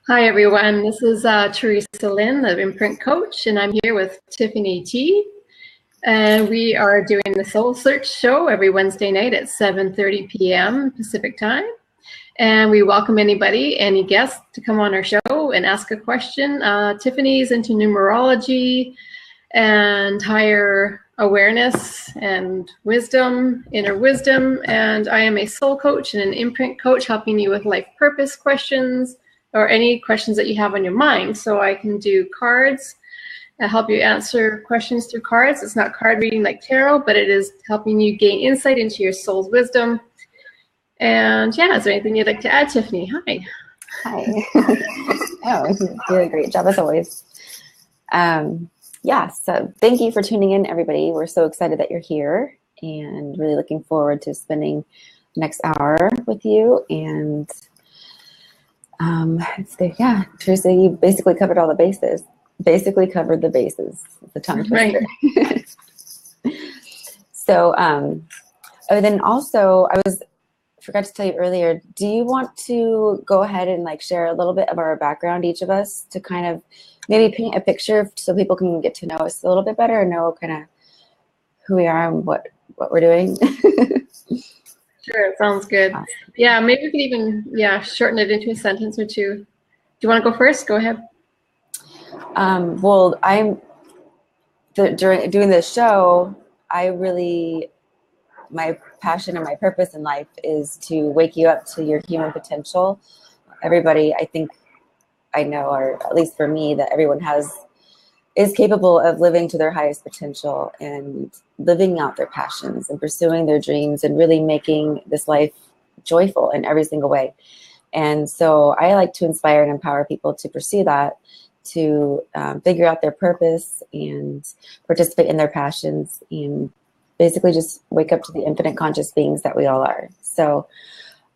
Hi, everyone. This is Teresa Lynn, the Imprint Coach, and I'm here with Tiffany T. And we are doing the Soul Search show every Wednesday night at 7:30 p.m. Pacific time. And we welcome anybody, any guests, to come on our show and ask a question. Tiffany's into numerology and higher awareness and wisdom, inner wisdom. And I am a soul coach and an imprint coach, helping you with life purpose questions or any questions that you have on your mind. So I can do cards and help you answer questions through cards. It's not card reading like tarot, but it is helping you gain insight into your soul's wisdom. And yeah, is there anything you'd like to add, Tiffany? Hi. Hi. Oh, you do a great job as always. Yeah, so thank you for tuning in, everybody. We're so excited that you're here and really looking forward to spending the next hour with you. And yeah, Teresa, you basically covered all the bases. Basically covered the bases. The tongue twister. Right. So, then also, forgot to tell you earlier, do you want to go ahead and share a little bit of our background, each of us, to kind of maybe paint a picture so people can get to know us a little bit better and know kind of who we are and what we're doing? Sure, sounds good. Awesome. Yeah, maybe we could even, shorten it into a sentence or two. Do you want to go first? Go ahead. Well, during doing this show, my passion and my purpose in life is to wake you up to your human potential. Everybody, I think I know, or at least for me, that everyone is capable of living to their highest potential and living out their passions and pursuing their dreams and really making this life joyful in every single way. And so I like to inspire and empower people to pursue that, to figure out their purpose and participate in their passions and basically just wake up to the infinite conscious beings that we all are. So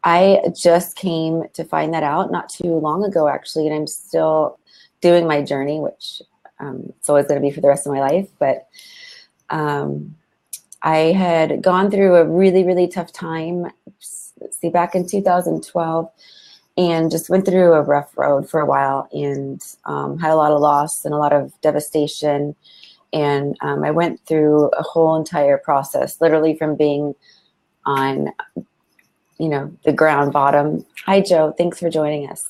I just came to find that out not too long ago, actually, and I'm still doing my journey, which it's always going to be for the rest of my life. But I had gone through a really, really tough time, back in 2012, and just went through a rough road for a while and had a lot of loss and a lot of devastation. And I went through a whole entire process, literally from being on, the ground bottom. Hi, Joe. Thanks for joining us.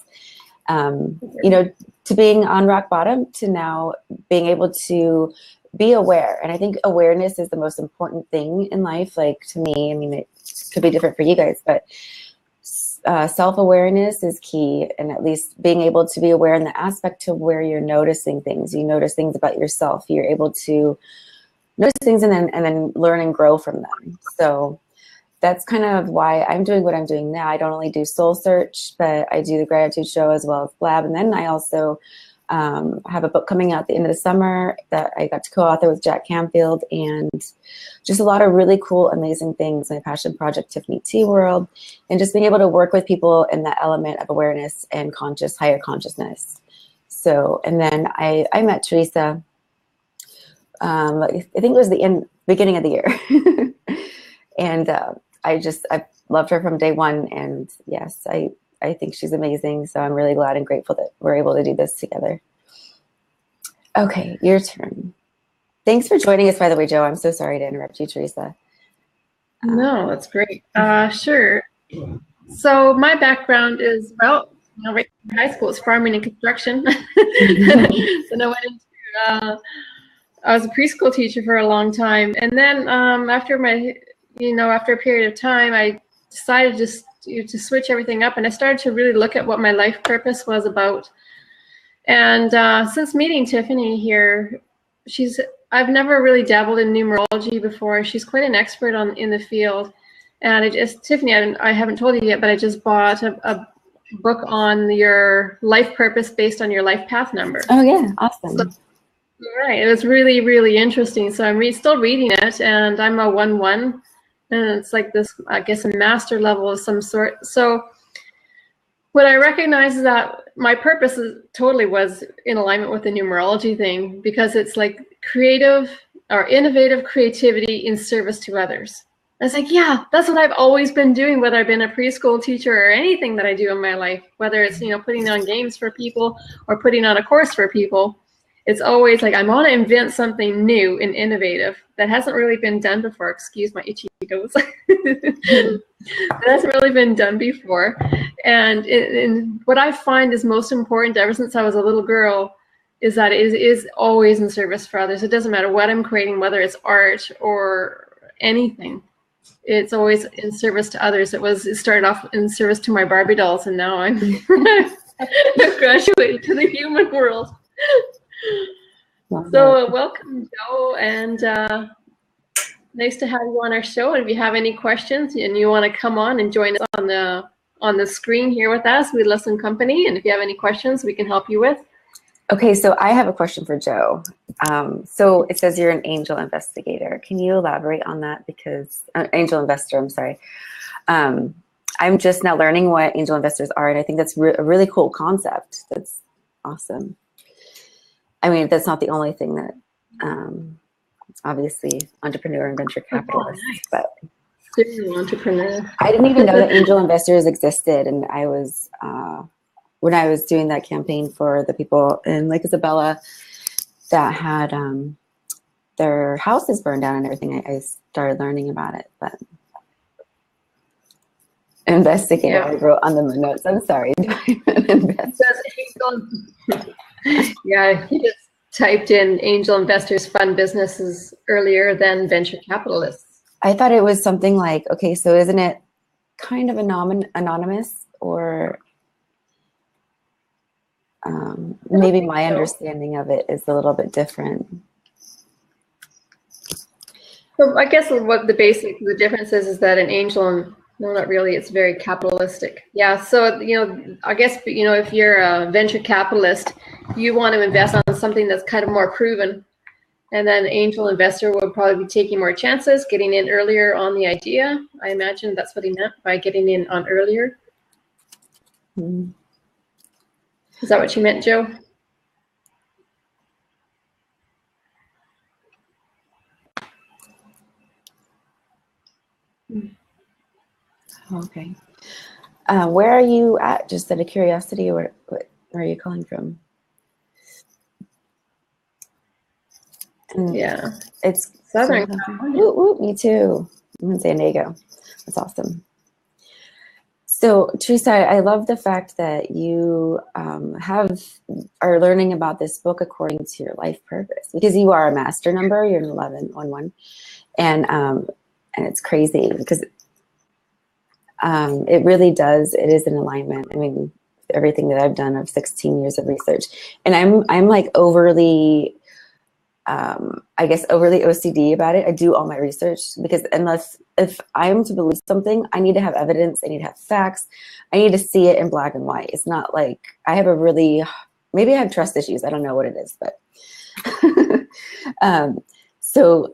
To being on rock bottom to now being able to be aware. And I think awareness is the most important thing in life. To me, it could be different for you guys, but self-awareness is key. And at least being able to be aware in the aspect to where you're noticing things. You notice things about yourself. You're able to notice things and then learn and grow from them. So that's kind of why I'm doing what I'm doing now. I don't only do Soul Search, but I do the Gratitude Show as well as Blab. And then I also have a book coming out at the end of the summer that I got to co-author with Jack Canfield, and just a lot of really cool, amazing things. My passion project, Tiffany T World, and just being able to work with people in that element of awareness and higher consciousness. So, and then I met Teresa, I think it was the beginning of the year. And I loved her from day one. And yes, I think she's amazing. So I'm really glad and grateful that we're able to do this together. Okay, your turn. Thanks for joining us, by the way, Joe. I'm so sorry to interrupt you, Teresa. No, that's great. Sure. So my background is, right in high school, it's farming and construction. Then I went into, I was a preschool teacher for a long time. And then after a period of time, I decided to switch everything up, and I started to really look at what my life purpose was about. And since meeting Tiffany here, I've never really dabbled in numerology before. She's quite an expert in the field. And Tiffany, I haven't told you yet, but I just bought a book on your life purpose based on your life path number. Oh yeah, awesome. So, right, it was really, really interesting. So I'm still reading it, and I'm a 1-1. And it's like this, I guess, a master level of some sort. So what I recognize is that my purpose totally was in alignment with the numerology thing, because it's like creative or innovative creativity in service to others. I was like, yeah, that's what I've always been doing, whether I've been a preschool teacher or anything that I do in my life, whether it's, putting on games for people or putting on a course for people. It's always like, I want to invent something new and innovative that hasn't really been done before. Excuse my itchy nose. That hasn't really been done before. And what I find is most important ever since I was a little girl is that it is always in service for others. It doesn't matter what I'm creating, whether it's art or anything. It's always in service to others. It started off in service to my Barbie dolls, and now I'm graduated to the human world. So welcome, Joe, and nice to have you on our show. And if you have any questions and you want to come on and join us on the screen here with us, we listen company. And if you have any questions, we can help you with. Okay, so I have a question for Joe. So it says you're an angel investigator. Can you elaborate on that? Because angel investor, I'm sorry. I'm just now learning what angel investors are, and I think that's a really cool concept. That's awesome. I mean, that's not the only thing that, obviously, entrepreneur and venture capitalist, but entrepreneur. I didn't even know that angel investors existed, and I was. When I was doing that campaign for the people in Lake Isabella that had their houses burned down and everything, I started learning about it. But investigator, yeah. I wrote on the notes. I'm sorry. Yeah, he just typed in angel investors fund businesses earlier than venture capitalists. I thought it was something like, okay, so isn't it kind of anonymous or... maybe my understanding of it is a little bit different. So I guess what the difference is that an angel, no, not really, it's very capitalistic. Yeah, so, I guess, if you're a venture capitalist, you want to invest on something that's kind of more proven. And then angel investor would probably be taking more chances, getting in earlier on the idea. I imagine that's what he meant by getting in on earlier. Mm-hmm. Is that what you meant, Joe? Okay. Where are you at? Just out of curiosity, where are you calling from? Yeah. It's Southern. Me too. I'm in San Diego. That's awesome. So, Teresa, I love the fact that you are learning about this book according to your life purpose, because you are a master number. You're an 1111, and it's crazy because it really does. It is in alignment. I mean, everything that I've done of 16 years of research, and I'm like overly. I guess overly OCD about it. I do all my research because if I am to believe something, I need to have evidence. I need to have facts. I need to see it in black and white. It's not like I have maybe I have trust issues. I don't know what it is, but so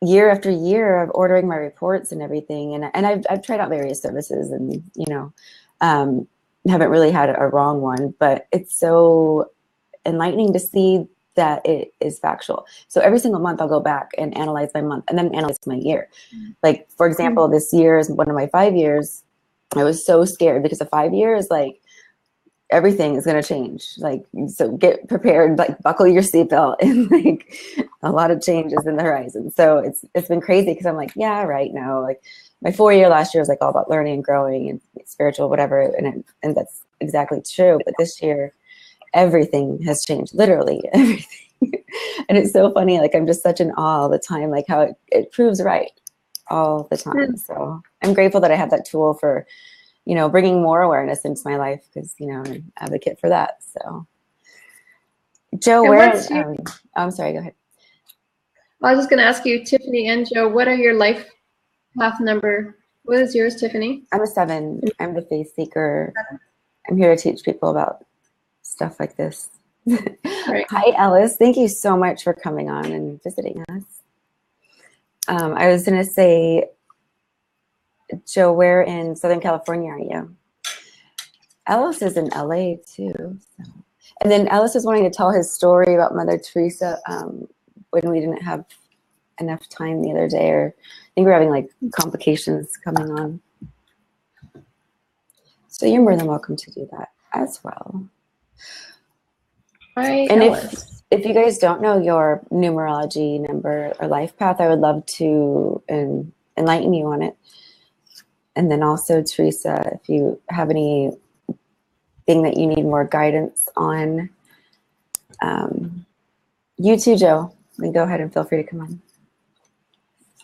year after year of ordering my reports and everything, and I've tried out various services, and haven't really had a wrong one, but it's so enlightening to see that it is factual. So every single month I'll go back and analyze my month and then analyze my year. Like, for example, this year is one of my 5 years. I was so scared because a 5 year is like, everything is going to change. Like, so get prepared, like buckle your seatbelt, and like a lot of changes in the horizon. So it's been crazy because I'm like, yeah, right now, like my 4 year last year was like all about learning and growing and spiritual, whatever. And that's exactly true. But this year, everything has changed, literally everything. And it's so funny. Like, I'm just such in awe all the time, like how it proves right all the time. So I'm grateful that I have that tool for, bringing more awareness into my life, because, I'm an advocate for that. So Joe, I'm sorry, go ahead. I was just going to ask you, Tiffany and Joe, what are your life path number? What is yours, Tiffany? I'm a 7. I'm the faith seeker. I'm here to teach people about stuff like this. Right. Hi, Ellis. Thank you so much for coming on and visiting us. I was going to say, Joe, where in Southern California are you? Ellis is in LA too. So. And then Ellis was wanting to tell his story about Mother Teresa when we didn't have enough time the other day, or I think we're having like complications coming on. So you're more than welcome to do that as well. Hi, and Alice. if you guys don't know your numerology number or life path, I would love to enlighten you on it. And then also, Teresa, if you have anything that you need more guidance on, you too, Joe. Then go ahead and feel free to come on.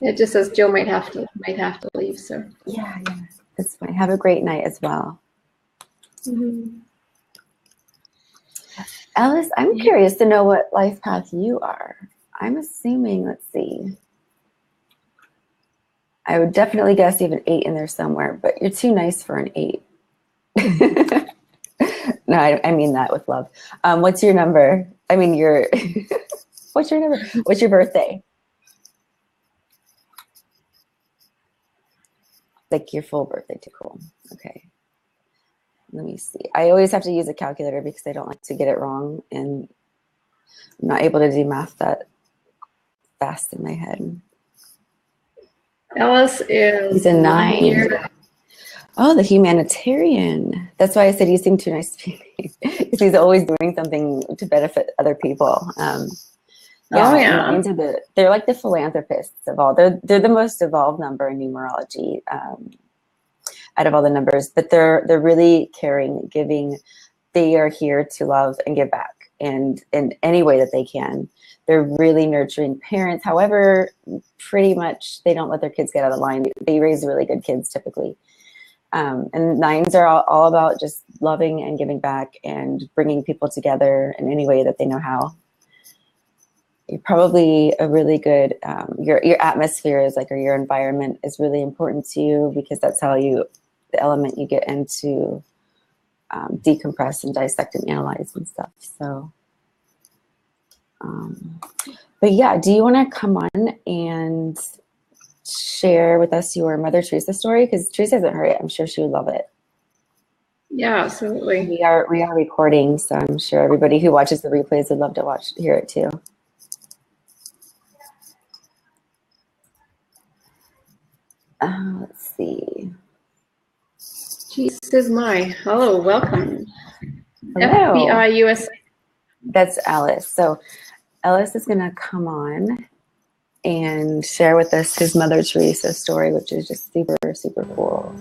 It just says Joe might have to leave. So Yeah, that's fine. Have a great night as well. Mm-hmm. Alice, I'm curious to know what life path you are. I'm assuming, let's see. I would definitely guess you have an 8 in there somewhere, but you're too nice for an 8. No, I mean that with love. What's your number? I mean, what's your number? What's your birthday? Like your full birthday, too. Cool. Okay. Let me see. I always have to use a calculator because I don't like to get it wrong, and I'm not able to do math that fast in my head. Alice is He's a 9. Oh, the humanitarian. That's why I said you seem too nice to me, because he's always doing something to benefit other people. Yeah. They're like the philanthropists of all. They're the most evolved number in numerology out of all the numbers, but they're really caring, giving. They are here to love and give back, and in any way that they can. They're really nurturing parents. However, pretty much they don't let their kids get out of line. They raise really good kids typically. And 9s are all about just loving and giving back and bringing people together in any way that they know how. You're probably a really good, your atmosphere is like, or your environment is really important to you, because that's how the element you get into decompress and dissect and analyze and stuff. So, but yeah, do you want to come on and share with us your Mother Teresa story? Because Teresa hasn't heard it. I'm sure she would love it. Yeah, absolutely. We are recording, so I'm sure everybody who watches the replays would love to hear it too. Let's see. Jesus, my. Hello, welcome. Hello. FBI USA. That's Alice. So Alice is going to come on and share with us his Mother Teresa story, which is just super, super cool.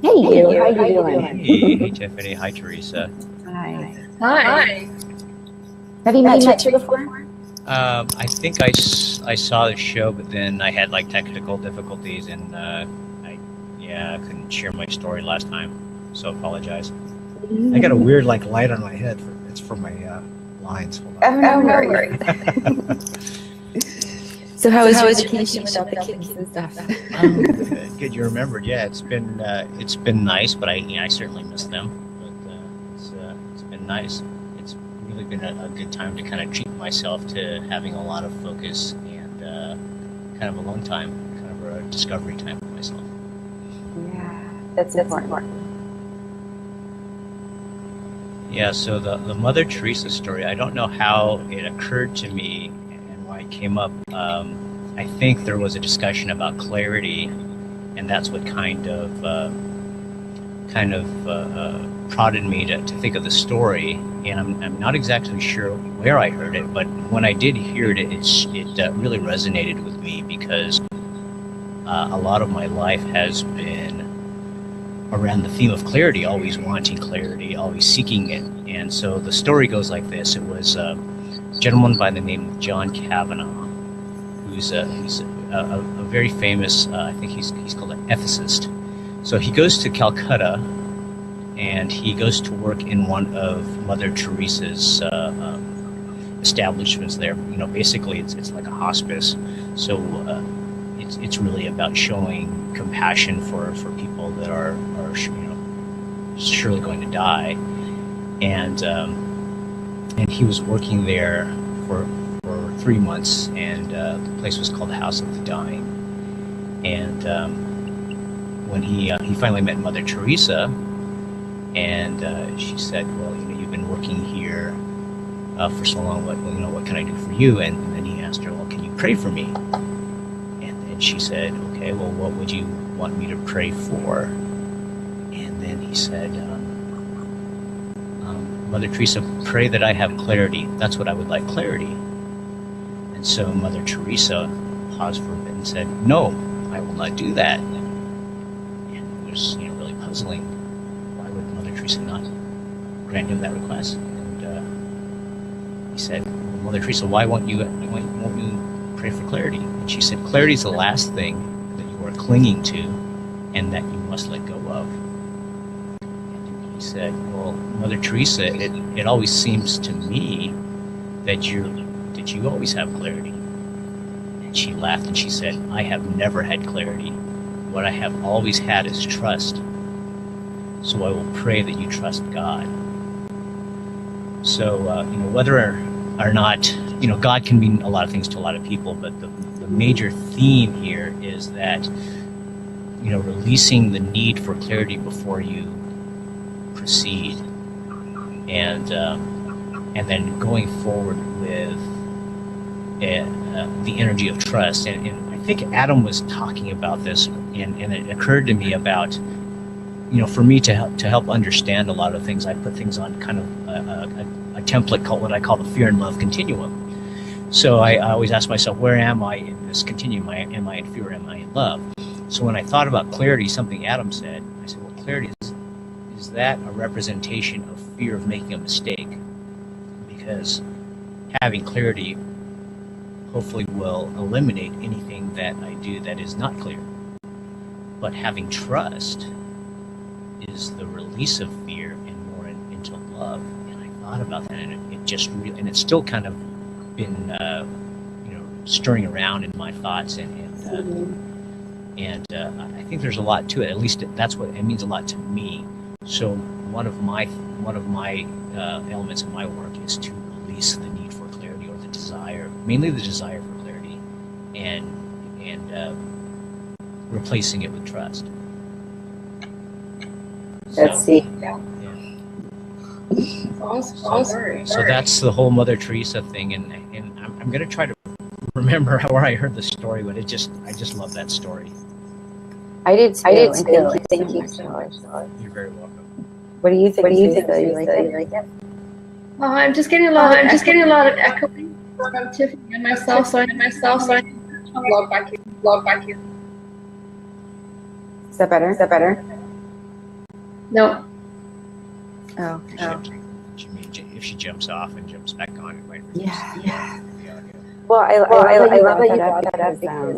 Hey, you. How you doing? Hey, Tiffany. Hi, Teresa. Hi. Hi. Have you met you before? I think I saw the show, but then I had like technical difficulties, and I couldn't share my story last time, so apologize. I got a weird like light on my head. It's for my lines. Hold on. Oh, no worries. So how was your vacation without the kids and stuff? Good, you remembered. Yeah, it's been nice, but I certainly miss them. But it's been nice. It's really been a good time to kind of treat myself to having a lot of focus and kind of alone time, kind of a discovery time for myself. Yeah, that's important. Yeah, so the Mother Teresa story, I don't know how it occurred to me and why it came up. I think there was a discussion about clarity, and that's what kind of prodded me to think of the story. And I'm not exactly sure where I heard it, but when I did hear it, it really resonated with me, because a lot of my life has been around the theme of clarity, always wanting clarity, always seeking it. And so the story goes like this. It was a gentleman by the name of John Kavanaugh, who's a very famous, I think he's called an ethicist. So he goes to Calcutta, and he goes to work in one of Mother Teresa's establishments there. You know, basically it's like a hospice. So it's really about showing compassion for people that are surely going to die. And he was working there for 3 months, and the place was called the House of the Dying. And when he finally met Mother Teresa, and she said, "Well, you've been working here for so long. What can I do for you?" And then he asked her, well, can you pray for me? And then she said, okay, well, what would you want me to pray for? And then he said, Mother Teresa, pray that I have clarity. That's what I would like, clarity. And so Mother Teresa paused for a bit and said, no, I will not do that. And it was, really puzzling. Why would Mother Teresa not grant him that request? And he said, well, Mother Teresa, why won't you pray for clarity? And she said, clarity is the last thing that you are clinging to and that you must let go of. And he said, well, Mother Teresa, it always seems to me that you always have clarity. And she laughed and she said, I have never had clarity. What I have always had is trust. So I will pray that you trust God. So, whether or not, God can mean a lot of things to a lot of people, but the major theme here is that, releasing the need for clarity before you proceed, and then going forward with the energy of trust. And I think Adam was talking about this, and it occurred to me about, for me to help understand a lot of things, I put things on kind of a template called what I call the fear and love continuum. So I always ask myself, where am I in this continuum? Am I in fear or am I in love? So when I thought about clarity, something Adam said, I said, well, clarity is that a representation of fear of making a mistake? Because having clarity hopefully will eliminate anything that I do that is not clear. But having trust is the release of fear and more into love. And I thought about that, and it just really, and it's still kind of been stirring around in my thoughts, and I think there's a lot to it. At least that's what it means, a lot to me. So one of my elements of my work is to release the need for clarity, or the desire, mainly the desire for clarity, and replacing it with trust. That's deep. Awesome. So that's the whole Mother Teresa thing, and I'm going to try to remember where I heard the story, but I just love that story. I did too. Thank you so much. You're very welcome. What do you think? You like it? I'm just getting a lot of echoing from Tiffany and myself. So I log back here. Is that better? No. Oh. If she jumps off and jumps back on, it might. Yeah. Well, I love that you brought that up because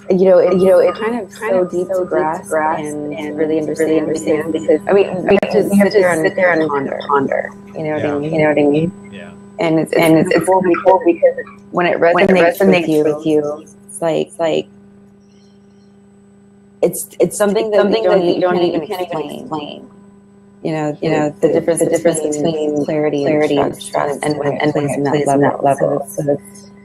it kind of so deep to grasp and really understand because we have to sit there and ponder. You know what I mean? Yeah. And it's cool because when it resonates with you, it's like it's something that you don't even explain. The difference between clarity and trust and placing that level. So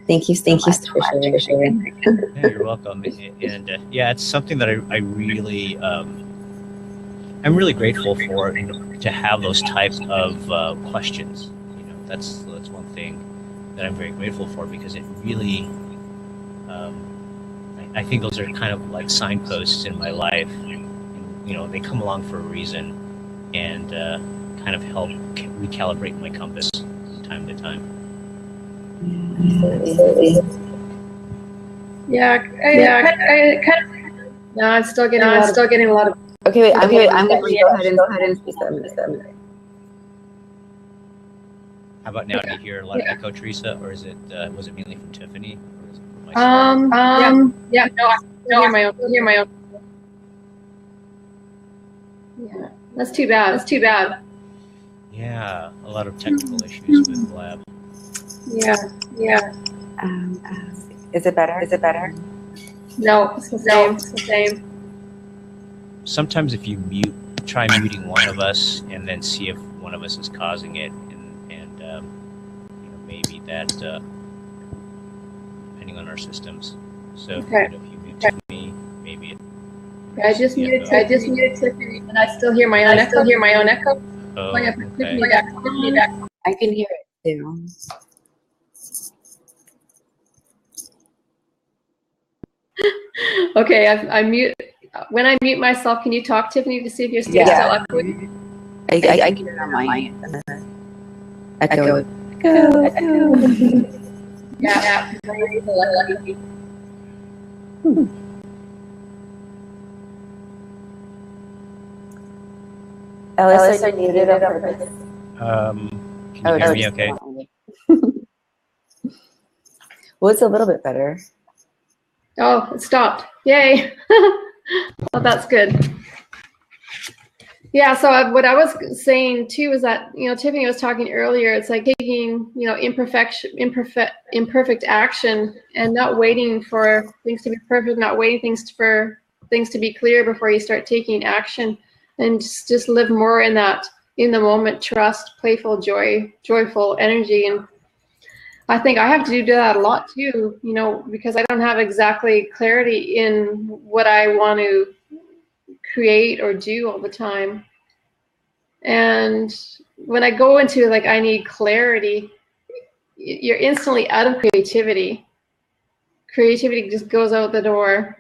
thank you so much for sharing. Yeah, you're welcome. And it's something that I really, I'm really grateful for, to have those types of questions. That's one thing that I'm very grateful for, because it really, I think those are kind of like signposts in my life. And, they come along for a reason, and kind of help recalibrate my compass from time to time. I kind of. No, I'm still getting a lot of. Okay, wait. I'm going to go ahead and speak that. How about now? Do you hear a lot of echo, Teresa, or was it mainly from Tiffany? Or is it from myself? No, I hear my own. Yeah, that's too bad. Yeah, a lot of technical issues with Blab. Yeah. Is it better? No, it's the same. Sometimes if you try muting one of us and then see if one of us is causing it, and maybe that, depending on our systems. So okay. If you mute me, maybe it. I just muted Tiffany, and I still hear my own echo. Oh, okay. I can hear it too. Okay, I mute. When I mute myself, can you talk, Tiffany, to see if you're still Yeah. echoing? I can hear it on mine. Echo. Yeah. Ellis, are you muted on purpose? Can you hear me okay? Well, it's a little bit better. Oh, it stopped. Yay. Oh, that's good. Yeah, so what I was saying too is that, Tiffany was talking earlier, it's like taking, imperfect action and not waiting for things to be perfect, not waiting for things to be clear before you start taking action, and just live more in that, in the moment, trust, playful, joyful energy. And I think I have to do that a lot too, because I don't have exactly clarity in what I want to create or do all the time. And when I go into like, I need clarity, you're instantly out of creativity. Creativity just goes out the door.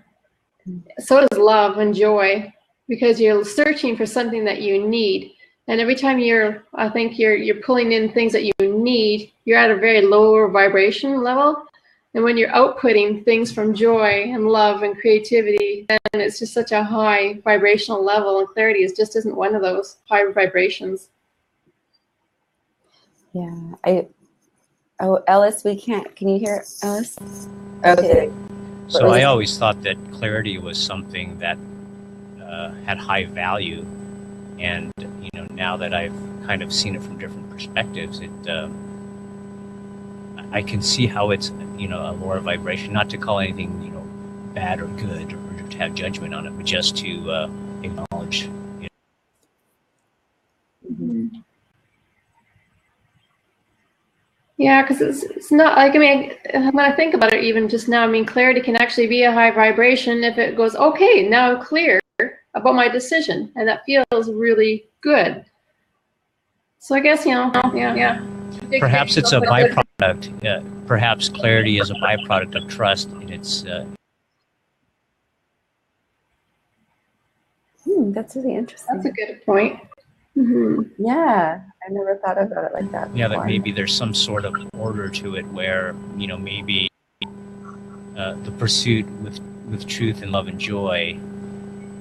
So does love and joy, because you're searching for something that you need. And every time I think you're pulling in things that you need, you're at a very lower vibration level. And when you're outputting things from joy and love and creativity, then it's just such a high vibrational level, and clarity just isn't one of those high vibrations. Yeah, Ellis, can you hear Ellis? Okay. So I always thought that clarity was something that had high value, and now that I've kind of seen it from different perspectives, I can see how it's a lower vibration. Not to call anything bad or good, or to have judgment on it, but just to acknowledge. Mm-hmm. Yeah, because it's not like, when I think about it, even just now, clarity can actually be a high vibration if it goes, okay, now I'm clear about my decision, and that feels really good. So I guess, yeah. Perhaps it's a byproduct. Perhaps clarity is a byproduct of trust, and it's. That's really interesting. That's a good point. Mm-hmm. Yeah, I never thought about it like that. Yeah, that maybe there's some sort of order to it where maybe the pursuit with truth and love and joy,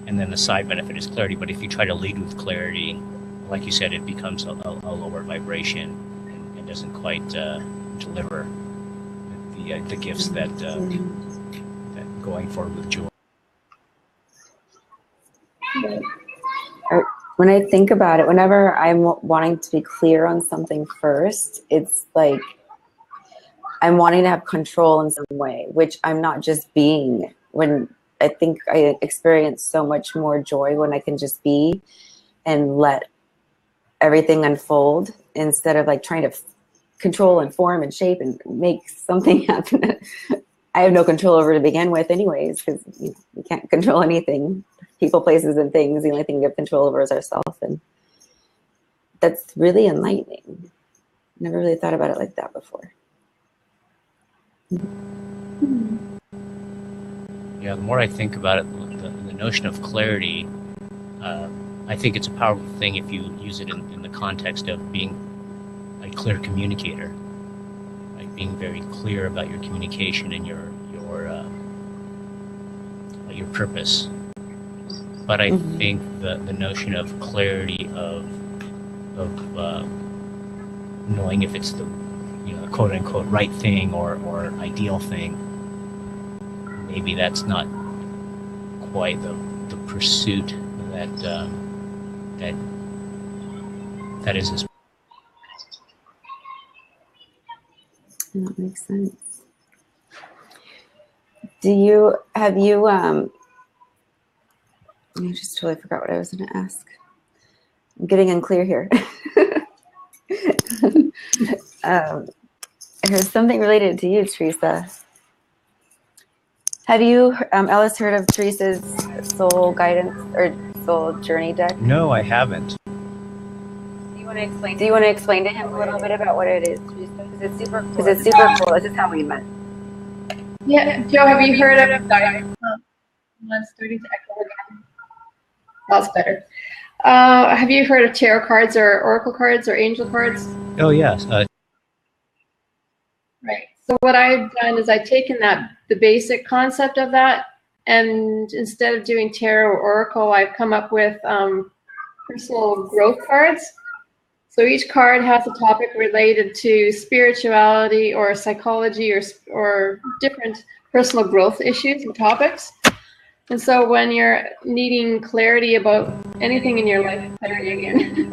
and then the side benefit is clarity. But if you try to lead with clarity, like you said, it becomes a lower vibration and doesn't quite deliver the gifts that going forward with joy. When I think about it, whenever I'm wanting to be clear on something first, it's like I'm wanting to have control in some way, which I'm not just being. When I think I experience so much more joy when I can just be and let everything unfold, instead of like trying to control and form and shape and make something happen that I have no control over to begin with anyways, because we can't control anything. People, places, and things. The only thing we have control over is ourselves, and that's really enlightening. Never really thought about it like that before. Yeah, the more I think about it, the notion of clarity, I think it's a powerful thing if you use it in the context of being a clear communicator, like being very clear about your communication and your purpose. But I think the notion of clarity of knowing if it's the quote unquote right thing or ideal thing, maybe that's not quite the pursuit that is as. That makes sense. Have you I just totally forgot what I was going to ask. I'm getting unclear here. There's something related to you, Teresa. Have you, Ellis, heard of Teresa's soul guidance or soul journey deck? No, I haven't. Do you want to explain to him a little bit about what it is, Teresa? Because it's super cool. This is how we met. Yeah, Joe, have you heard of? Sorry, I'm starting to echo again. That's better. Have you heard of tarot cards or oracle cards or angel cards? Oh yes. Right. So what I've done is I've taken the basic concept of that, and instead of doing tarot or oracle, I've come up with personal growth cards. So each card has a topic related to spirituality or psychology or different personal growth issues and topics. And so when you're needing clarity about anything in your life, clarity again,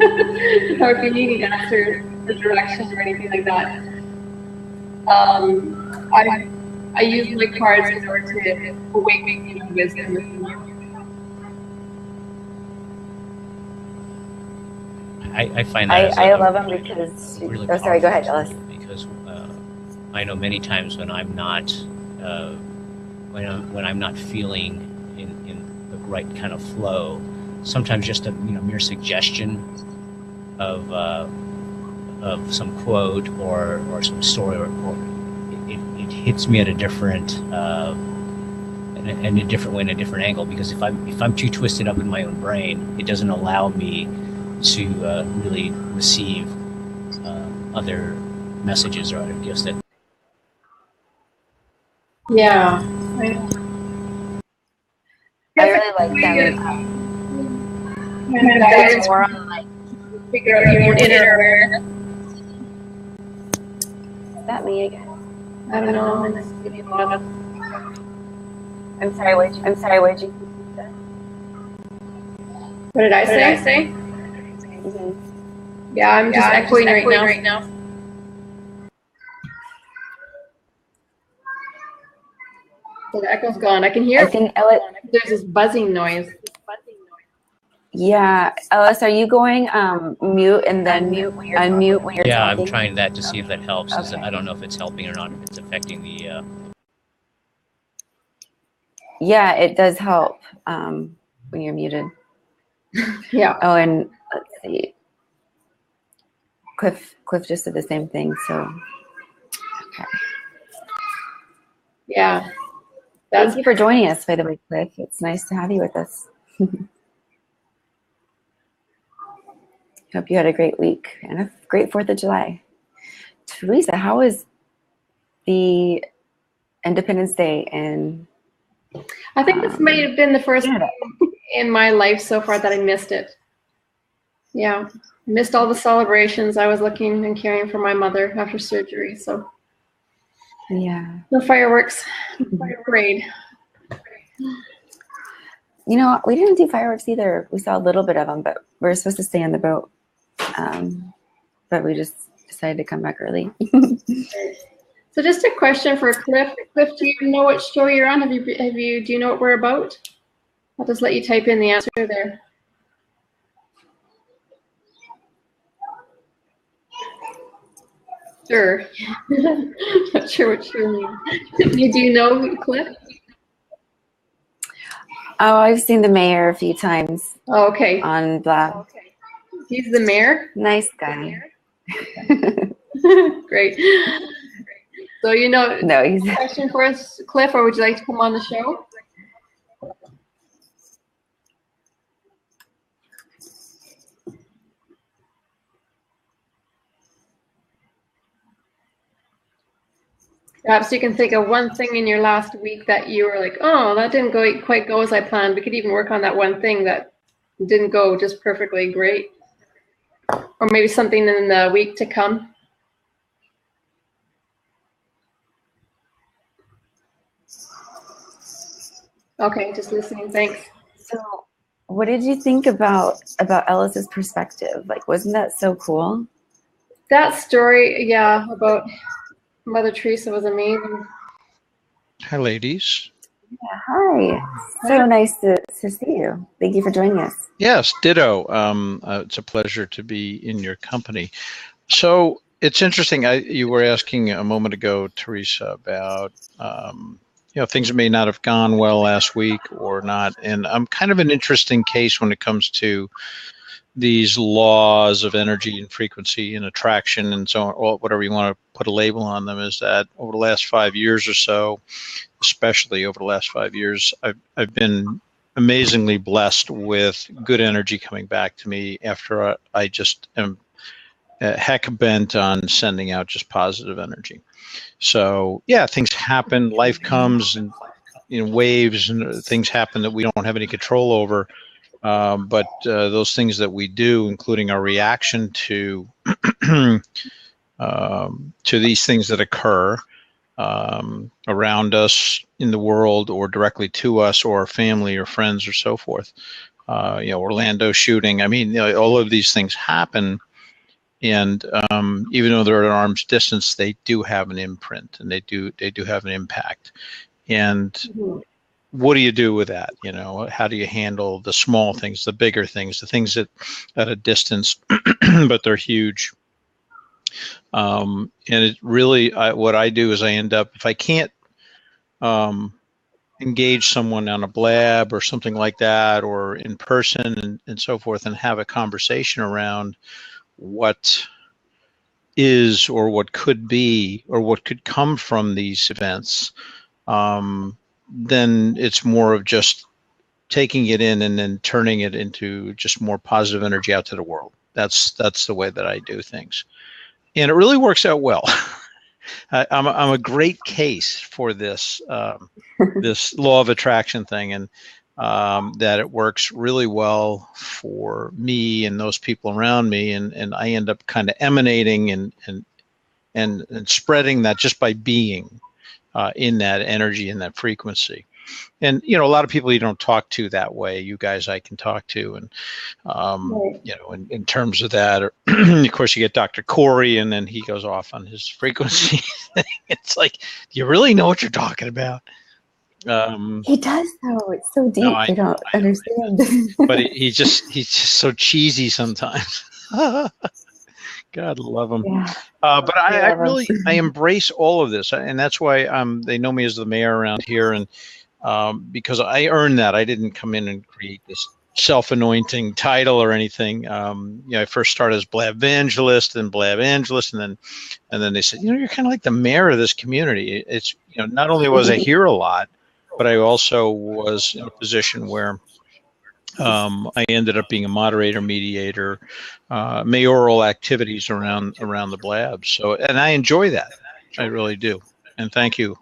or if you're needing answers or direction or anything like that, I use my cards in order to awaken wisdom within you. I find that I love them because. really Oh, sorry. Go ahead, powerful Ellis. because I know many times when I'm not when I'm not feeling in the right kind of flow, sometimes just a mere suggestion of some quote or some story or it hits me at a different in a different way, in a different angle, because if I'm too twisted up in my own brain, it doesn't allow me to really receive other messages or other gifts that. Yeah. I really like them. Guidance More on like. figure out your inner awareness. Is that me again? I don't know. I'm sorry. What did you? What did I say? Mm-hmm. Yeah, I'm just echoing right now. So the echo's gone. I can hear. I think Ellis. There's this buzzing noise. Yeah, Ellis, are you going mute and then unmute when you're Yeah, talking? I'm trying that to see if that helps. Okay. I don't know if it's helping or not. If it's affecting the. Yeah, it does help when you're muted. Yeah. Oh, and let's see. Cliff just did the same thing. So, okay. Yeah. Thank you for joining us, by the way, Cliff. It's nice to have you with us. Hope you had a great week and a great 4th of July. Teresa, how was the Independence Day? And I think this might have been the first in my life so far that I missed it. Yeah. Missed all the celebrations. I was looking and caring for my mother after surgery. So yeah, no fireworks, parade. You know, we didn't do fireworks either. We saw a little bit of them, but we were supposed to stay on the boat. But we just decided to come back early. So just a question for Cliff. Cliff, do you know what show you're on? Do you know what we're about? I'll just let you type in the answer there. Sure. Not sure what show you do. You know Cliff? Oh, I've seen the mayor a few times. Oh, okay. On Black. He's the mayor? Nice guy. Great. So no, he's a question for us, Cliff, or would you like to come on the show? Perhaps you can think of one thing in your last week that you were like, oh, that didn't quite go as I planned. We could even work on that one thing that didn't go just perfectly great. Or maybe something in the week to come. Okay, just listening. Thanks. So, what did you think about Ellis's perspective? Like, wasn't that so cool? That story, yeah, about Mother Teresa was amazing. Hi, ladies. Yeah, hi. So nice to see you. Thank you for joining us. Yes, ditto. It's a pleasure to be in your company. So it's interesting. You were asking a moment ago, Teresa, about things that may not have gone well last week or not. And I'm kind of an interesting case when it comes to these laws of energy and frequency and attraction and so on, or whatever you want to put a label on them, is that over the last 5 years or so, especially over the last 5 years, I've been amazingly blessed with good energy coming back to me after I just am heck bent on sending out just positive energy. So yeah, things happen, life comes, and waves, and things happen that we don't have any control over. But those things that we do, including our reaction to these things that occur around us in the world, or directly to us, or our family or friends, or so forth. Orlando shooting. I mean, all of these things happen, and even though they're at arm's distance, they do have an imprint, and they do have an impact. And what do you do with that? How do you handle the small things, the bigger things, the things that at a distance, but they're huge? And it really, what I do is I end up, if I can't engage someone on a blab or something like that, or in person and so forth, and have a conversation around what is, or what could be, or what could come from these events, then it's more of just taking it in and then turning it into just more positive energy out to the world. That's the way that I do things, and it really works out well. I'm a great case for this this law of attraction thing, and that it works really well for me and those people around me, and I end up kind of emanating and spreading that just by being in that energy, in that frequency. And a lot of people you don't talk to that way. You guys I can talk to, and right. In terms of that, or of course you get Dr. Corey, and then he goes off on his frequency thing. It's like, do you really know what you're talking about? He does, though. It's so deep. No, I don't understand. But he's just so cheesy sometimes. God love him. Yeah. But I really embrace all of this, and that's why they know me as the mayor around here, and because I earned that. I didn't come in and create this self-anointing title or anything. I first started as Blab Evangelist, and then they said, you're kind of like the mayor of this community. It's not only was I here a lot, but I also was in a position where I ended up being a moderator, mediator, mayoral activities around the Blab. So, and I enjoy that. I really do. And thank you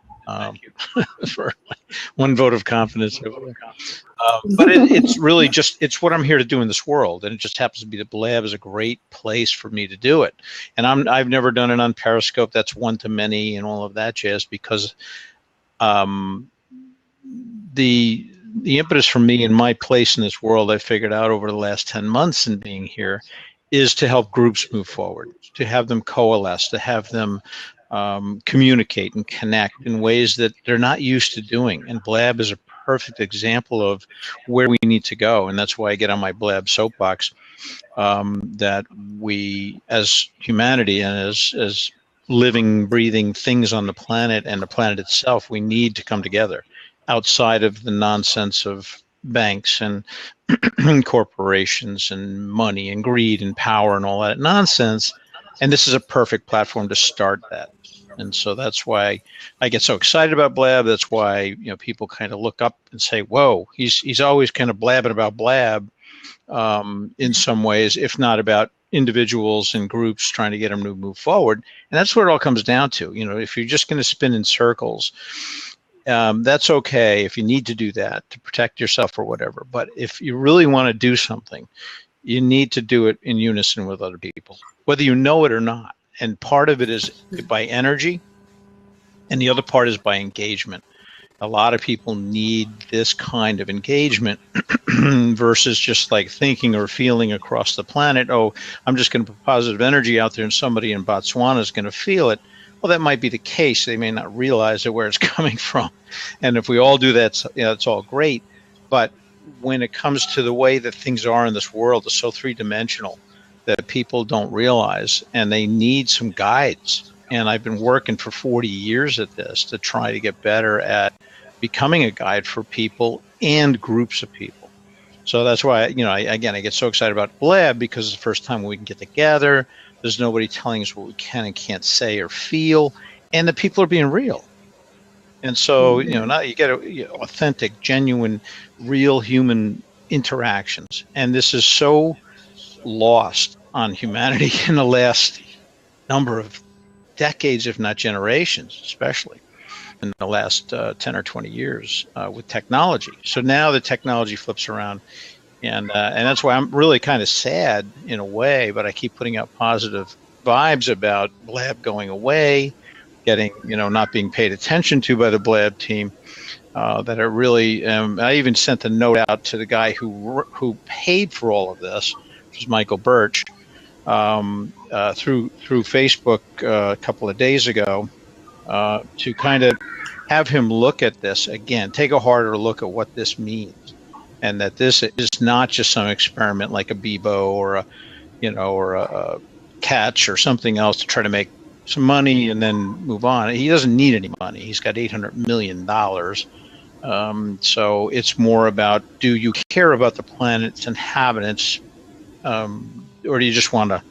for one vote of confidence. But it's really it's what I'm here to do in this world. And it just happens to be the Blab is a great place for me to do it. And I've never done it on Periscope. That's one to many and all of that jazz, because the impetus for me and my place in this world, I figured out over the last 10 months in being here, is to help groups move forward, to have them coalesce, to have them communicate and connect in ways that they're not used to doing. And Blab is a perfect example of where we need to go. And that's why I get on my Blab soapbox, that we as humanity and as living, breathing things on the planet and the planet itself, we need to come together outside of the nonsense of banks and corporations and money and greed and power and all that nonsense. And this is a perfect platform to start that. And so that's why I get so excited about Blab. That's why people kind of look up and say, "Whoa, he's always kind of blabbing about Blab," in some ways, if not about individuals and groups trying to get them to move forward. And that's what it all comes down to. If you're just going to spin in circles, that's okay if you need to do that to protect yourself or whatever. But if you really want to do something, you need to do it in unison with other people, whether you know it or not. And part of it is by energy, and the other part is by engagement. A lot of people need this kind of engagement versus just like thinking or feeling across the planet, oh, I'm just going to put positive energy out there and somebody in Botswana is going to feel it. Well, that might be the case. They may not realize where it's coming from. And if we all do that, it's all great. But when it comes to the way that things are in this world, it's so three-dimensional that people don't realize, and they need some guides. And I've been working for 40 years at this to try to get better at becoming a guide for people and groups of people. So that's why, I get so excited about Blab, because it's the first time we can get together. There's nobody telling us what we can and can't say or feel, and the people are being real. And so, now you get authentic, genuine, real human interactions. And this is so lost on humanity in the last number of decades, if not generations, especially in the last 10 or 20 years with technology. So now the technology flips around, and that's why I'm really kind of sad in a way, but I keep putting out positive vibes about Blab going away, getting, not being paid attention to by the Blab team, that are really, I even sent a note out to the guy who paid for all of this, which is Michael Birch, through Facebook a couple of days ago, to kind of have him look at this again, take a harder look at what this means, and that this is not just some experiment like a Bebo or a Catch or something else to try to make some money and then move on. He doesn't need any money. He's got $800 million. So it's more about, do you care about the planet's inhabitants, or do you just want to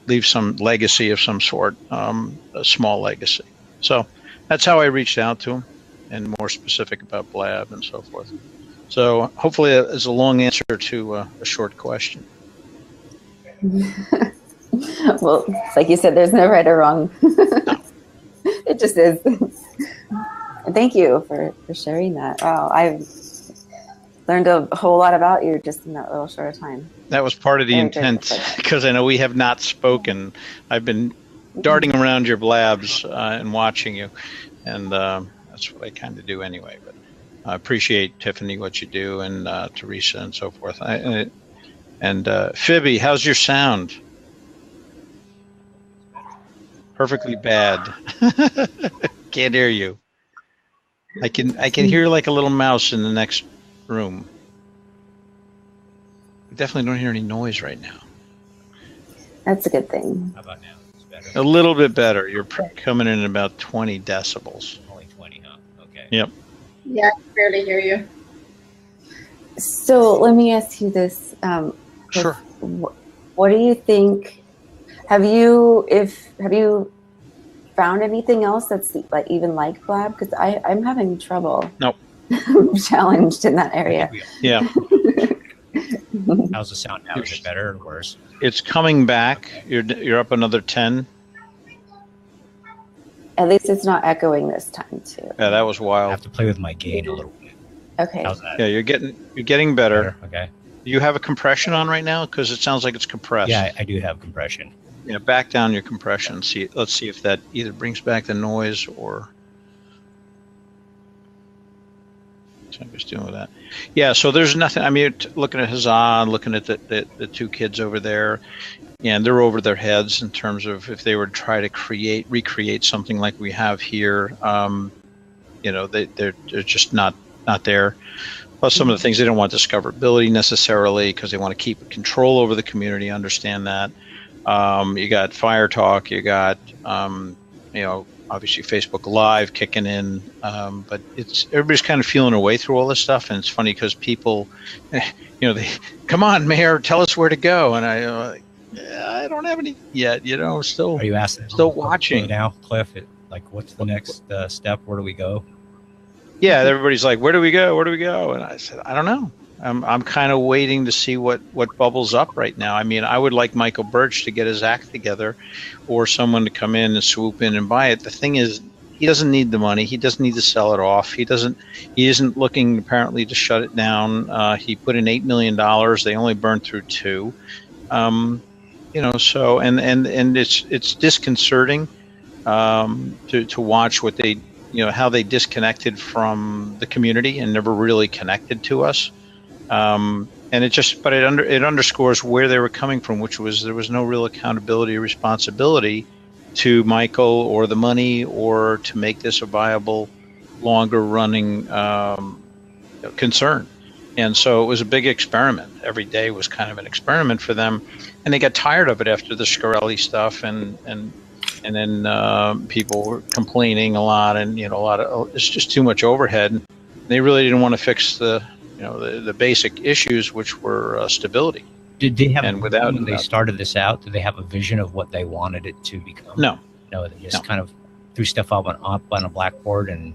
leave some legacy of some sort, a small legacy? So that's how I reached out to him, and more specific about Blab and so forth. So hopefully that is a long answer to a short question. Well, like you said, there's no right or wrong. It just is. Thank you for sharing that. Wow, I've learned a whole lot about you just in that little short time. That was part of the intent, because I know we have not spoken. I've been darting around your Blabs and watching you, and that's what I kind of do anyway. But I appreciate, Tiffany, what you do, and Teresa and so forth. And Phoebe, how's your sound? Perfectly bad. Can't hear you. I can hear like a little mouse in the next room. We definitely don't hear any noise right now. That's a good thing. How about now? It's better. A little bit better. You're coming in at about 20 decibels. Only 20, huh? Okay. Yep. Yeah, I can barely hear you. So let me ask you this. Sure. What do you think? Have you found anything else that's like even like Blab? Because I'm having trouble. Nope. I'm challenged in that area. Yeah. How's the sound now? Is it better or worse? It's coming back. You're up another 10. At least it's not echoing this time too. Yeah, that was I wild. have to play with my gain a little bit. Okay. How's that? Yeah, you're getting better. Okay. Do you have a compression on right now? Because it sounds like it's compressed. Yeah, I do have compression. Back down your compression. Let's see if that either brings back the noise or. So I'm just dealing with that. Yeah, so there's nothing. I mean, looking at Hazan, looking at the two kids over there, and they're over their heads in terms of if they were to try to recreate something like we have here. They're just not there. Plus, some of the things, they don't want discoverability necessarily because they want to keep control over the community. Understand that. You got Fire Talk. You got obviously Facebook Live kicking in, but everybody's kind of feeling their way through all this stuff, and it's funny because people, they come on, Mayor, tell us where to go, and I don't have any yet, still. Are you asking? Still watching now, Cliff? What's the next step? Where do we go? Yeah, everybody's like, where do we go? Where do we go? And I said, I don't know. I'm kind of waiting to see what bubbles up right now. I mean, I would like Michael Birch to get his act together, or someone to come in and swoop in and buy it. The thing is, he doesn't need the money. He doesn't need to sell it off. He isn't looking apparently to shut it down. He put in $8 million. They only burned through $2 million. So and it's disconcerting to watch what they, how they disconnected from the community and never really connected to us. And it underscores where they were coming from, which was there was no real accountability or responsibility to Michael or the money, or to make this a viable, longer running concern. And so it was a big experiment. Every day was kind of an experiment for them, and they got tired of it after the Shkreli stuff, and then people were complaining a lot, and it's just too much overhead. They really didn't want to fix the the basic issues, which were stability. Did they have, And without- when they started this out, did they have a vision of what they wanted it to become? No. No, they just No. kind of threw stuff up on a blackboard, and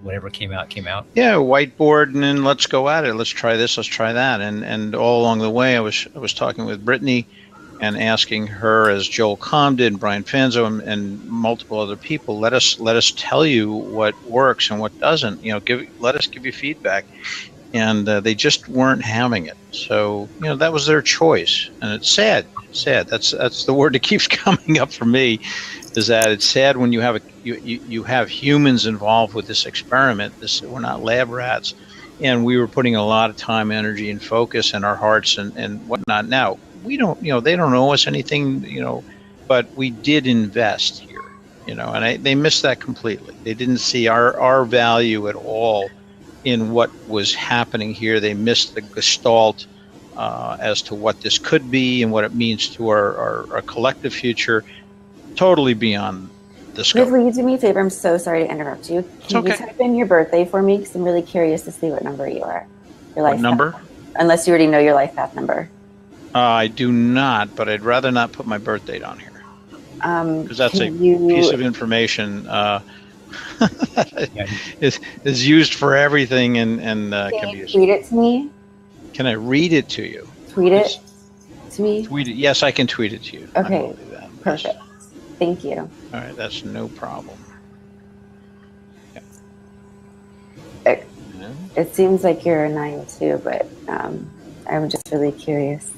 whatever came out, came out. Yeah, whiteboard, and then let's go at it. Let's try this. Let's try that. And all along the way, I was talking with Brittany, and asking her, as Joel Comm did, and Brian Fanzo, and multiple other people, let us tell you what works and what doesn't. Let us give you feedback. And they just weren't having it. So that was their choice, and it's sad. Sad. That's the word that keeps coming up for me, is that it's sad when you have you have humans involved with this experiment. We're not lab rats, and we were putting a lot of time, energy, and focus in our hearts and whatnot. Now we don't, they don't owe us anything, but we did invest here, and they missed that completely. They didn't see our value at all in what was happening here. They missed the gestalt as to what this could be and what it means to our collective future, totally beyond the scope. Liv, will you do me a favor? I'm so sorry to interrupt you. Can you type in your birthday for me? Because I'm really curious to see what number you are. Your life What number? path. Unless you already know your life path number. I do not, but I'd rather not put my birth date on here, because that's a piece of information is used for everything and can be used. Tweet it to me? Can I read it to you? Tweet it to me? Tweet it. Yes, I can tweet it to you. Okay, I will do that. perfect. Thank you. All right, that's no problem. It seems like you're a 9 too, but I'm just really curious.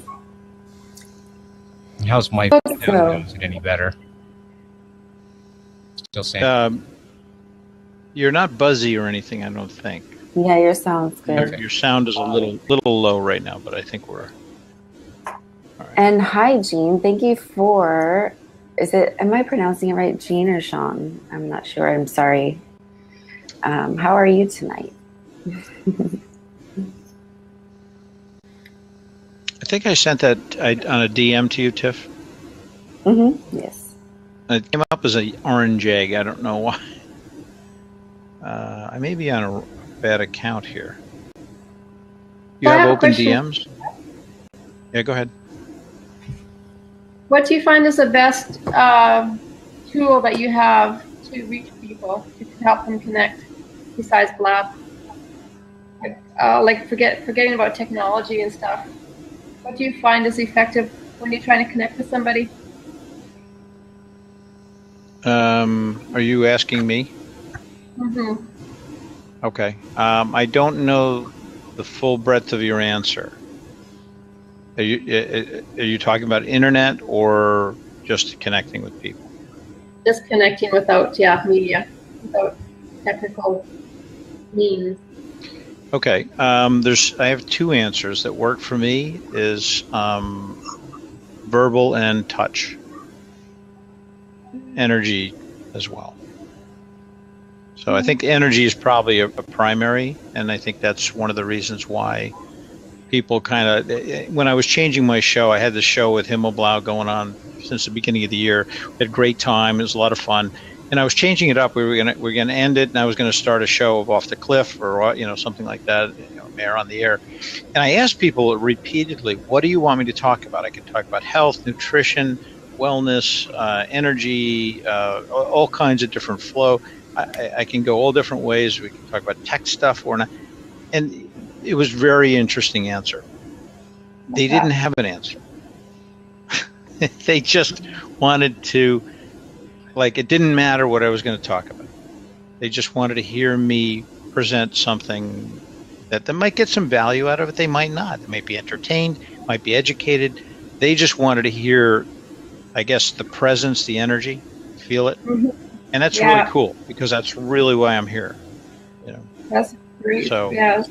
How's my? So- Is it any better? Still saying. You're not buzzy or anything, I don't think. Yeah, your sound's good. Your sound is a little low right now, but I think we're. All right. And hi, Jean. Thank you for. Am I pronouncing it right, Jean or Sean? I'm not sure. I'm sorry. How are you tonight? I think I sent that on a DM to you, Tiff. Mm-hmm. Yes. It came up as an orange egg. I don't know why. I may be on a bad account here. You I have have a open question. DMs? Yeah, go ahead. What do you find is the best tool that you have to reach people, to help them connect, besides Blab? Like forgetting about technology and stuff. What do you find is effective when you're trying to connect with somebody? Are you asking me? Mm-hmm. Okay. I don't know the full breadth of your answer. Are you talking about internet or just connecting with people? Just connecting without, media, without technical means. Okay. I have two answers that work for me: is verbal and touch, energy as well. So I think energy is probably a primary, and I think that's one of the reasons why people kind of, when I was changing my show, I had the show with Himmelblau going on since the beginning of the year. We had a great time. It was a lot of fun. And I was changing it up. We were gonna end it, and I was gonna start a show of Off the Cliff or something like that, Mayor on the Air. And I asked people repeatedly, what do you want me to talk about? I can talk about health, nutrition, wellness, energy, all kinds of different flow. I can go all different ways. We can talk about tech stuff or not. And it was very interesting answer. They didn't have an answer. They just wanted to, it didn't matter what I was going to talk about. They just wanted to hear me present something that they might get some value out of it. They might not. They might be entertained, might be educated. They just wanted to hear, I guess, the presence, the energy, feel it. Mm-hmm. And that's really cool, because that's really why I'm here. That's great. So, yeah.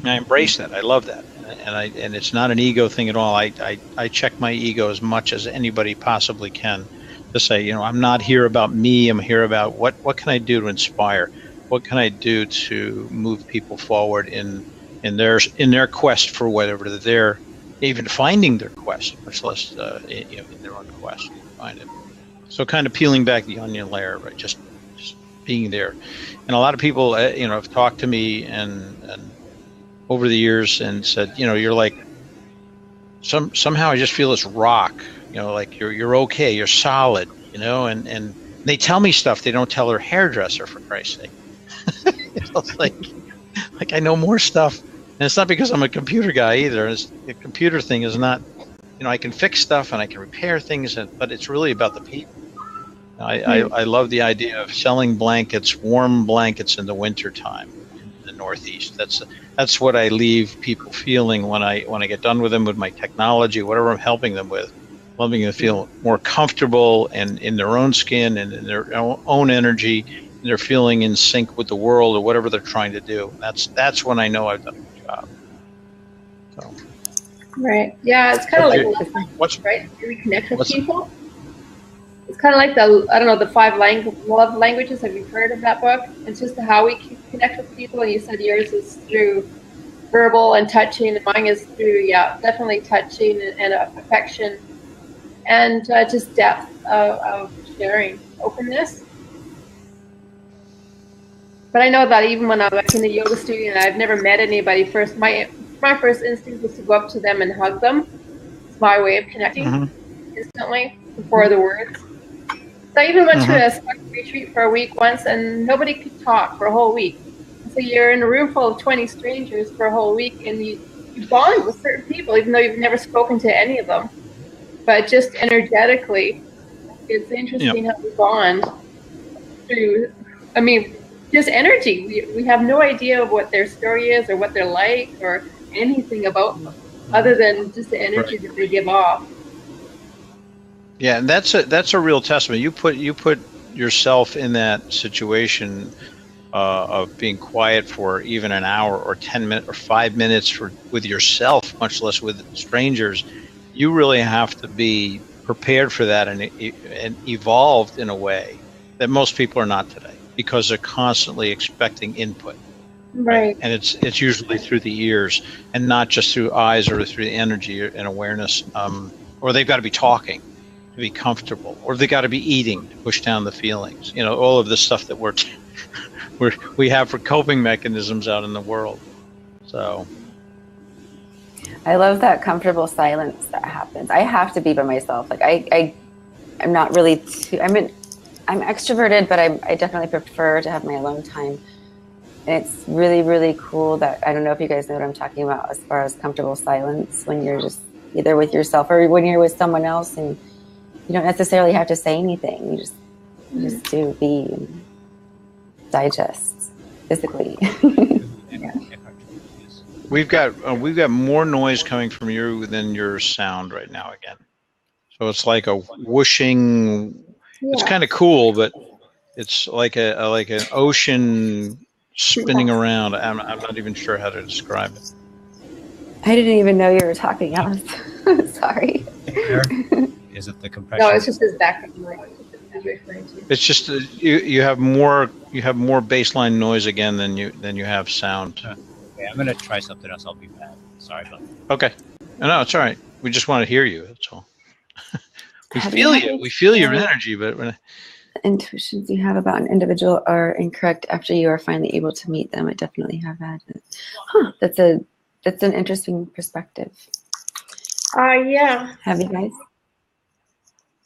I embrace that. I love that. And it's not an ego thing at all. I check my ego as much as anybody possibly can to say, I'm not here about me. I'm here about what can I do to inspire? What can I do to move people forward in their quest for whatever they're even finding their quest, much less in their own quest to find it. So kind of peeling back the onion layer, right? Just being there. And a lot of people, have talked to me and over the years and said, you're like, somehow I just feel this rock, like you're okay, you're solid, and they tell me stuff they don't tell their hairdresser, for Christ's sake. It's like I know more stuff, and it's not because I'm a computer guy either. The computer thing is not, I can fix stuff and I can repair things, but it's really about the people. I love the idea of selling blankets, warm blankets in the wintertime in the Northeast. That's what I leave people feeling when I get done with them with my technology, whatever I'm helping them with, helping them feel more comfortable and in their own skin and in their own energy. And they're feeling in sync with the world or whatever they're trying to do. That's when I know I've done a good job. So. Right. Yeah, it's kind of like right. Do we connect with people? It's kind of like the 5 love languages. Have you heard of that book? It's just how we connect with people. And you said yours is through verbal and touching, and mine is through, definitely touching and affection, and just depth of sharing, openness. But I know that even when I was in the yoga studio and I've never met anybody, my first instinct was to go up to them and hug them. It's my way of connecting instantly before the words. So I even went to a retreat for a week once, and nobody could talk for a whole week. So you're in a room full of 20 strangers for a whole week, and you bond with certain people, even though you've never spoken to any of them. But just energetically, it's interesting how we bond through, just energy. We have no idea of what their story is or what they're like or anything about them, other than just the energy that they give off. Yeah, and that's a real testament. You put yourself in that situation of being quiet for even an hour or 10 minutes or 5 minutes with yourself, much less with strangers. You really have to be prepared for that and evolved in a way that most people are not today, because they're constantly expecting input. Right. And it's usually through the ears and not just through eyes or through the energy and awareness. Or they've got to be talking to be comfortable, or they got to be eating to push down the feelings. All of the stuff that we have for coping mechanisms out in the world. So I love that comfortable silence that happens. I have to be by myself. Like I'm not really I'm extroverted, but I definitely prefer to have my alone time. And it's really, really cool that, I don't know if you guys know what I'm talking about as far as comfortable silence, when you're just either with yourself or when you're with someone else and you don't necessarily have to say anything. You just do be and digest physically. We've got more noise coming from you than your sound right now again. So it's like a whooshing. Yeah. It's kind of cool, but it's like an ocean spinning around. I'm not even sure how to describe it. I didn't even know you were talking, Alice. Sorry. Is it the compression? No, it's just his background noise. It's just you have more baseline noise again than you have sound. Okay, I'm gonna try something else. I'll be back. Sorry about that. Okay. No, it's all right. We just want to hear you. That's all. We feel you. We feel your energy, but the intuitions you have about an individual are incorrect after you are finally able to meet them. I definitely have had it. That's an interesting perspective. Yeah. Have you guys?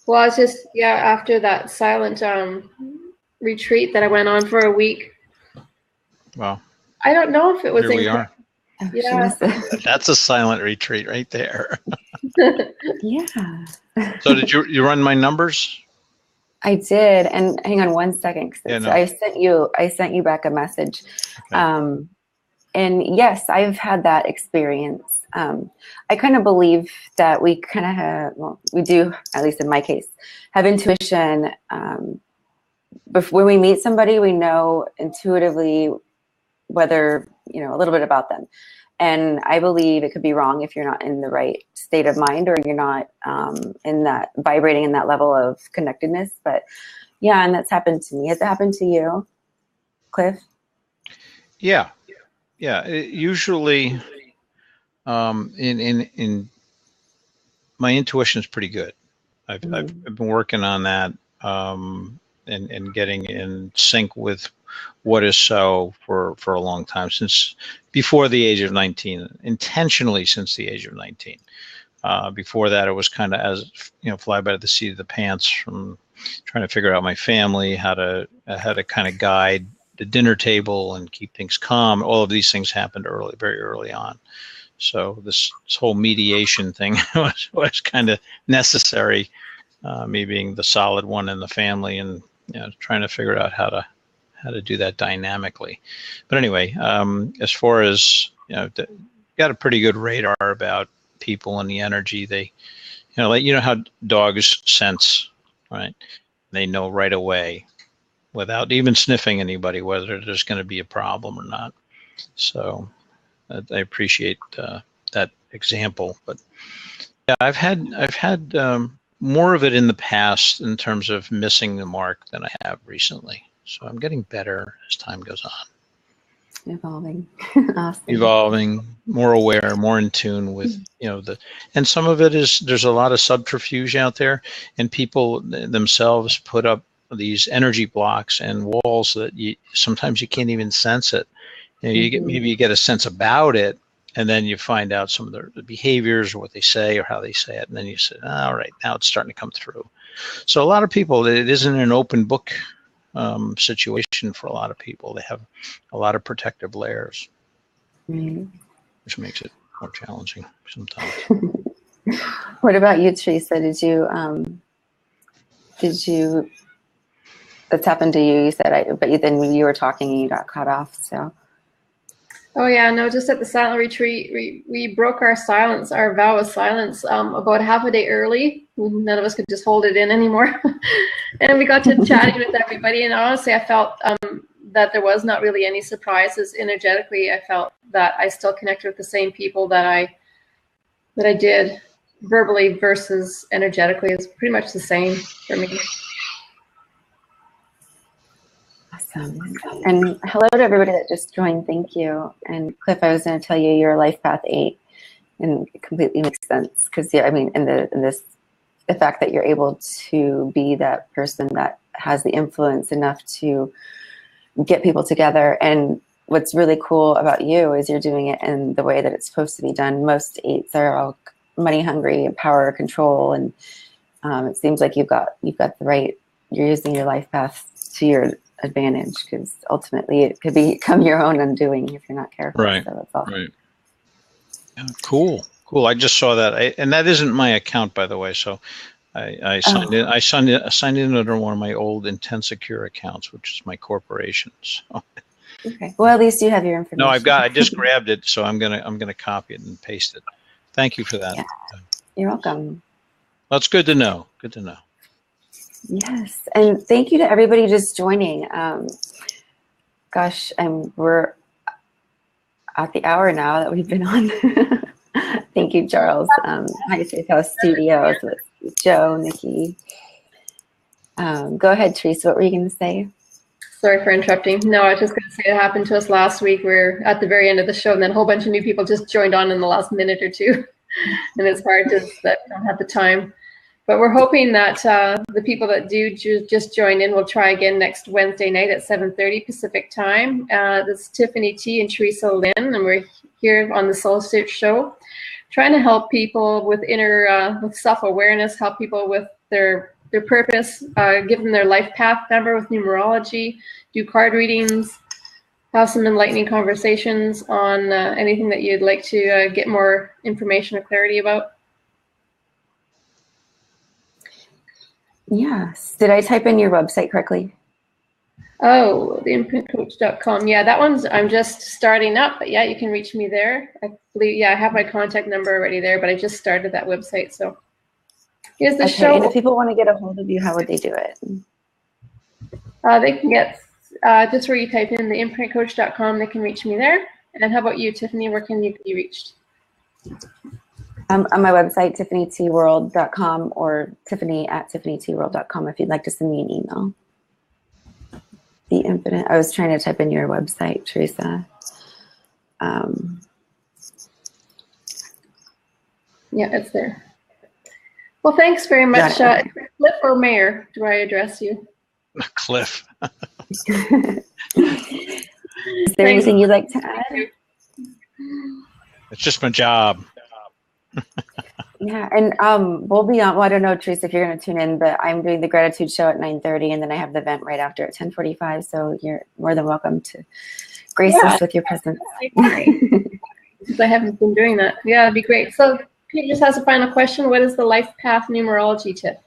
Well, it's just after that silent retreat that I went on for a week. Wow. I don't know if it was. Here we are. Oh, yeah. That's a silent retreat right there. Yeah. So did you run my numbers? I did, and hang on 1 second. I sent you back a message. Okay. And yes, I've had that experience. I kind of believe that we kind of have, we do, at least in my case, have intuition. But when we meet somebody, we know intuitively whether, a little bit about them. And I believe it could be wrong if you're not in the right state of mind or you're not vibrating in that level of connectedness. But yeah, and that's happened to me. Has it happened to you, Cliff? Yeah. Usually, in my intuition is pretty good. I've been working on that. and getting in sync with what is so for a long time, since before the age of 19, intentionally since the age of 19. Before that, it was kind of, as you know, fly by the seat of the pants, from trying to figure out my family, how to kind of guide the dinner table and keep things calm. All of these things happened very early on. So this whole mediation thing was kind of necessary. Me being the solid one in the family, and trying to figure out how to do that dynamically. But anyway, as far as got a pretty good radar about people and the energy. They, like how dogs sense, right? They know right away, without even sniffing anybody, whether there's going to be a problem or not. So I appreciate that example. But yeah, I've had more of it in the past in terms of missing the mark than I have recently. So I'm getting better as time goes on. Evolving. Awesome. Evolving, more aware, more in tune with and some of it is, there's a lot of subterfuge out there, and people themselves put up these energy blocks and walls that sometimes you can't even sense it. You get, maybe you get a sense about it, and then you find out some of the behaviors or what they say or how they say it, and then you say, all right, now it's starting to come through. So a lot of people, it isn't an open book situation for a lot of people. They have a lot of protective layers, which makes it more challenging sometimes. What about you, Teresa? Did you that's happened to you? You said, but then when you were talking, you got cut off. So. Oh yeah, no, just at the silent retreat, we broke our silence, our vow of silence, about half a day early. None of us could just hold it in anymore. And we got to chatting with everybody. And honestly, I felt that there was not really any surprises energetically. I felt that I still connected with the same people that I did verbally versus energetically. It's pretty much the same for me. Awesome. And hello to everybody that just joined. Thank you. And Cliff, I was going to tell you you're Life Path 8, and it completely makes sense because I mean, the fact that you're able to be that person that has the influence enough to get people together. And what's really cool about you is you're doing it in the way that it's supposed to be done. Most 8s are all money hungry and power control, and it seems like you've got the right. You're using your life path to your advantage, because ultimately it could become your own undoing if you're not careful. Right. So that's awesome. Right. Yeah, cool. I just saw that, and that isn't my account, by the way. So I signed in. I signed in under one of my old IntenSecure accounts, which is my corporation. So. Okay. Well, at least you have your information. No, I just grabbed it, so I'm gonna copy it and paste it. Thank you for that. Yeah. You're welcome. That's good to know. Good to know. Yes, and thank you to everybody just joining. Gosh, we're at the hour now that we've been on. Thank you, Charles. Hi, Safe House Studios with Joe, Nikki. Go ahead, Teresa. What were you going to say? Sorry for interrupting. No, I was just going to say it happened to us last week. We're at the very end of the show, and then a whole bunch of new people just joined on in the last minute or two. And it's hard that we don't have the time. But we're hoping that the people that do just join in will try again next Wednesday night at 7:30 Pacific time. This is Tiffany T and Teresa Lynn, and we're here on the Soul Search Show, trying to help people with with self-awareness, help people with their purpose, give them their life path number with numerology, do card readings, have some enlightening conversations on anything that you'd like to get more information or clarity about. Yes. Did I type in your website correctly? Oh, theimprintcoach.com. Yeah, that one's, I'm just starting up, but yeah, you can reach me there. I believe, yeah, I have my contact number already there, but I just started that website. So here's the show. And if people want to get a hold of you, how would they do it? They can get, just where you type in theimprintcoach.com, they can reach me there. And how about you, Tiffany? Where can you be reached? On my website, tiffanytworld.com, or tiffany@tiffanytworld.com if you'd like to send me an email. The Infinite. I was trying to type in your website, Teresa. Yeah, it's there. Well, thanks very much. Cliff or Mayor, do I address you? Cliff. Is there anything you'd like to add? It's just my job. Yeah, and we'll be on. Well, I don't know, Teresa, if you're going to tune in, but I'm doing the gratitude show at 9:30, and then I have the event right after at 10:45. So you're more than welcome to grace us with your presence. Because I haven't been doing that. Yeah, it'd be great. So Pete just has a final question. What is the life path numerology tip?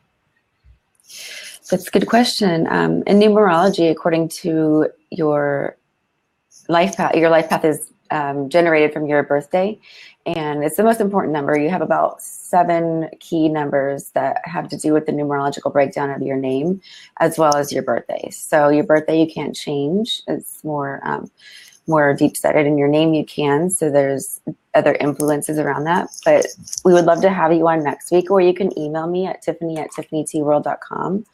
That's a good question. In numerology, according to your life path is generated from your birthday, and it's the most important number. You have about 7 key numbers that have to do with the numerological breakdown of your name, as well as your birthday. So your birthday you can't change; it's more deep-setted. In your name you can. So there's other influences around that. But we would love to have you on next week, or you can email me at tiffany@tiffanytworld.com.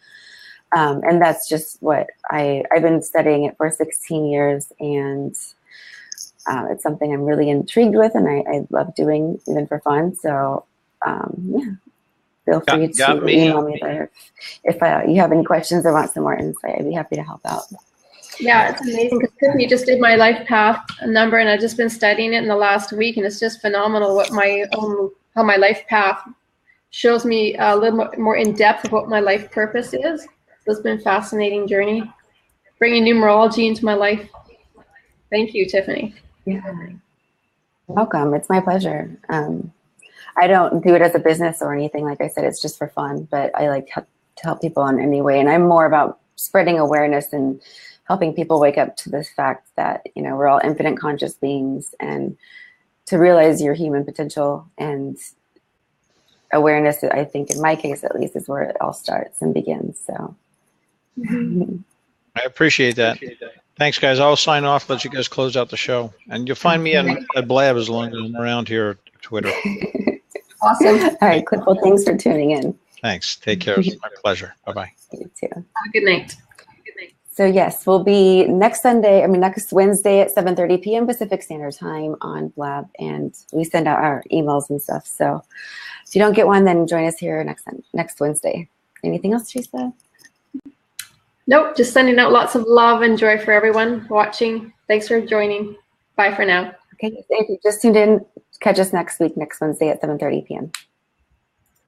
And that's just what I've been studying it for 16 years, and it's something I'm really intrigued with, and I love doing even for fun. So yeah, feel free to email me there if you have any questions or want some more insight. I'd be happy to help out. Yeah, it's amazing because Tiffany just did my life path number, and I've just been studying it in the last week, and it's just phenomenal what how my life path shows me a little more in depth of what my life purpose is. So it's been a fascinating journey, bringing numerology into my life. Thank you, Tiffany. Yeah, welcome. It's my pleasure. I don't do it as a business or anything. Like I said, it's just for fun, but I like to help people in any way. And I'm more about spreading awareness and helping people wake up to the fact that, you know, we're all infinite conscious beings, and to realize your human potential. And awareness, I think in my case at least, is where it all starts and begins. So I appreciate that. Thanks, guys. I'll sign off, let you guys close out the show. And you'll find me at Blab as long as I'm around here at Twitter. Awesome. All right, Cliff. Well, thanks for tuning in. Thanks. Take care. It's my pleasure. Bye-bye. You too. Have a good night. So yes, we'll be next Wednesday at 7:30 p.m. Pacific Standard Time on Blab, and we send out our emails and stuff. So if you don't get one, then join us here next Wednesday. Anything else, Teresa? Nope, just sending out lots of love and joy for everyone watching. Thanks for joining. Bye for now. Okay, thank you. Just tuned in. Catch us next week, next Wednesday at 7:30 p.m.